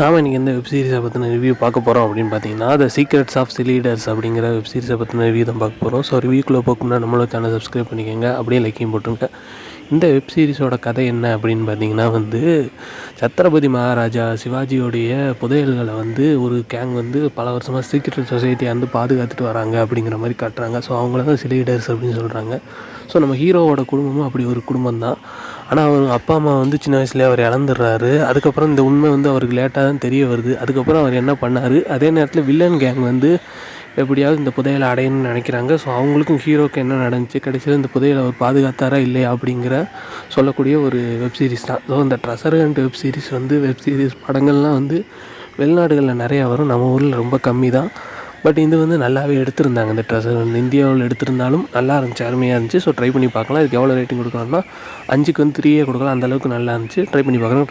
நாம் இன்றைக்கி எந்த வெப் சீரிஸை பற்றின ரிவ்யூ பார்க்க போகிறோம் அப்படின்னு பார்த்தீங்கன்னா, த சீக்ரெட்ஸ் ஆஃப் லீடர்ஸ் அப்படிங்கிற வெப் சீரிஸை பற்றின ரிவ்யூ தான் பார்க்க போகிறோம். ஸோ ரிவ்யூக்குள்ளே போகணும்னா நம்மளோட சேனல் சப்ஸ்கிரைப் பண்ணிக்கோங்க, அப்படியே லைக்கையும் போட்டுருங்க. இந்த வெப் சீரிஸோட கதை என்ன அப்படின்னு பார்த்தீங்கன்னா சத்ரபதி மகாராஜா சிவாஜியோடைய புதையல்களை ஒரு கேங் பல வருஷமாக சீக்ரெட் சொசைட்டியை பாதுகாத்துட்டு வராங்க அப்படிங்கிற மாதிரி காட்டுறாங்க. ஸோ அவங்கள தான் லீடர்ஸ் அப்படின்னு சொல்கிறாங்க. ஸோ நம்ம ஹீரோவோட குடும்பமும் அப்படி ஒரு குடும்பம் தான். ஆனால் அவர் அப்பா அம்மா சின்ன வயசுலேயே அவர் இழந்துடுறாரு. அதுக்கப்புறம் இந்த உண்மை அவருக்கு லேட்டாக தான் தெரிய வருது. அதுக்கப்புறம் அவர் என்ன பண்ணார், அதே நேரத்தில் வில்லன் கேங் எப்படியாவது இந்த புதையலை அடையணும்னு நினைக்கிறாங்க. ஸோ அவங்களுக்கும் ஹீரோக்கு என்ன நடந்துச்சு, கடைசியில் இந்த புதையலை அவர் பாதுகாத்தாரா இல்லையா அப்படிங்கிற சொல்லக்கூடிய ஒரு வெப் சீரிஸ் தான். ஸோ இந்த treasure hunt web series web series படங்கள்லாம் வெளிநாடுகளில் நிறையா வரும், நம்ம ஊரில் ரொம்ப கம்மி தான். பட் இது நல்லாவே எடுத்திருந்தாங்க. இந்த ட்ரெஷர் இந்தியாவில் எடுத்திருந்தாலும் நல்லா இருந்துச்சு, அருமையாக இருந்துச்சு. ஸோ ட்ரை பண்ணி பார்க்கலாம். இதுக்கு எவ்வளோ ரேட்டிங் கொடுக்கலாம்னா 5க்கு 3 கொடுக்கலாம். அந்தளவுக்கு நல்லா இருந்துச்சு. ட்ரை பண்ணி பார்க்கலாம்.